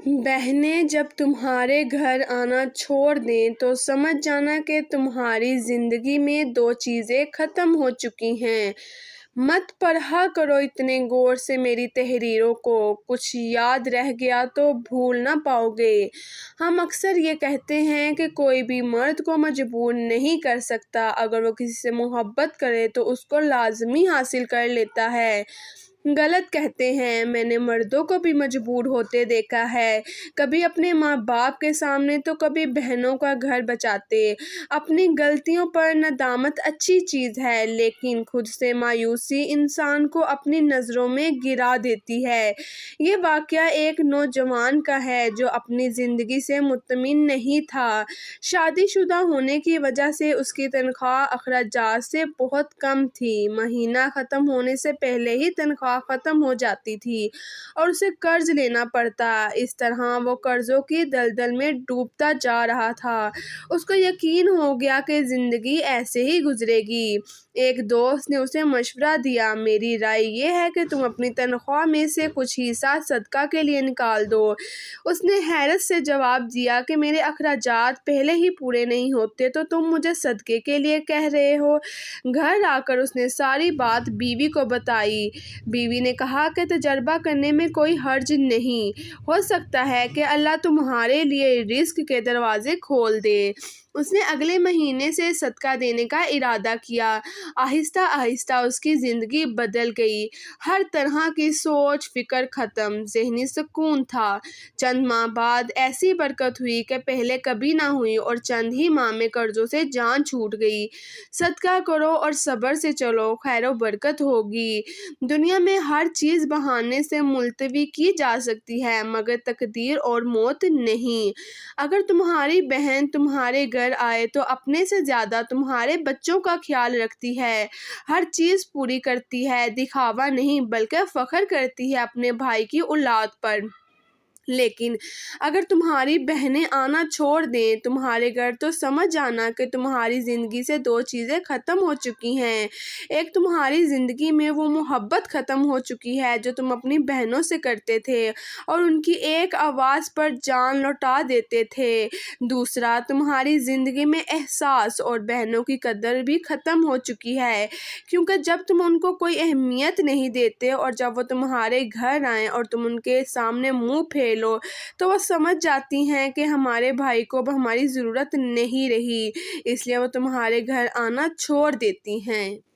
بہنیں جب تمہارے گھر آنا چھوڑ دیں تو سمجھ جانا کہ تمہاری زندگی میں دو چیزیں ختم ہو چکی ہیں۔ مت پڑھا کرو اتنے غور سے میری تحریروں کو، کچھ یاد رہ گیا تو بھول نہ پاؤ گے۔ ہم اکثر یہ کہتے ہیں کہ کوئی بھی مرد کو مجبور نہیں کر سکتا، اگر وہ کسی سے محبت کرے تو اس کو لازمی حاصل کر لیتا ہے۔ غلط کہتے ہیں۔ میں نے مردوں کو بھی مجبور ہوتے دیکھا ہے، کبھی اپنے ماں باپ کے سامنے تو کبھی بہنوں کا گھر بچاتے۔ اپنی غلطیوں پر ندامت اچھی چیز ہے، لیکن خود سے مایوسی انسان کو اپنی نظروں میں گرا دیتی ہے۔ یہ واقعہ ایک نوجوان کا ہے جو اپنی زندگی سے مطمئن نہیں تھا۔ شادی شدہ ہونے کی وجہ سے اس کی تنخواہ اخراجات سے بہت کم تھی۔ مہینہ ختم ہونے سے پہلے ہی تنخواہ ختم ہو جاتی تھی اور اسے قرض لینا پڑتا۔ اس طرح وہ قرضوں کی دلدل میں ڈوبتا جا رہا تھا۔ اس کو یقین ہو گیا کہ زندگی ایسے ہی گزرے گی۔ ایک دوست نے اسے مشورہ دیا، میری رائے یہ ہے کہ تم اپنی تنخواہ میں سے کچھ حصہ صدقہ کے لیے نکال دو۔ اس نے حیرت سے جواب دیا کہ میرے اخراجات پہلے ہی پورے نہیں ہوتے تو تم مجھے صدقے کے لیے کہہ رہے ہو۔ گھر آ کر اس نے ساری بات بیوی کو بتائی۔ بیوی نے کہا کہ تجربہ کرنے میں کوئی حرج نہیں، ہو سکتا ہے کہ اللہ تمہارے لیے رزق کے دروازے کھول دے۔ اس نے اگلے مہینے سے صدقہ دینے کا ارادہ کیا۔ آہستہ آہستہ اس کی زندگی بدل گئی۔ ہر طرح کی سوچ فکر ختم، ذہنی سکون تھا۔ چند ماہ بعد ایسی برکت ہوئی کہ پہلے کبھی نہ ہوئی اور چند ہی ماہ میں قرضوں سے جان چھوٹ گئی۔ صدقہ کرو اور صبر سے چلو، خیر و برکت ہوگی۔ دنیا میں ہر چیز بہانے سے ملتوی کی جا سکتی ہے مگر تقدیر اور موت نہیں۔ اگر تمہاری بہن تمہارے گھر آئے تو اپنے سے زیادہ تمہارے بچوں کا خیال رکھتی ہے، ہر چیز پوری کرتی ہے، دکھاوا نہیں بلکہ فخر کرتی ہے اپنے بھائی کی اولاد پر۔ لیکن اگر تمہاری بہنیں آنا چھوڑ دیں تمہارے گھر تو سمجھ جانا کہ تمہاری زندگی سے دو چیزیں ختم ہو چکی ہیں۔ ایک، تمہاری زندگی میں وہ محبت ختم ہو چکی ہے جو تم اپنی بہنوں سے کرتے تھے اور ان کی ایک آواز پر جان لوٹا دیتے تھے۔ دوسرا، تمہاری زندگی میں احساس اور بہنوں کی قدر بھی ختم ہو چکی ہے، کیونکہ جب تم ان کو کوئی اہمیت نہیں دیتے اور جب وہ تمہارے گھر آئیں اور تم ان کے سامنے منہ پھیلو تو وہ سمجھ جاتی ہیں کہ ہمارے بھائی کو اب ہماری ضرورت نہیں رہی، اس لیے وہ تمہارے گھر آنا چھوڑ دیتی ہیں۔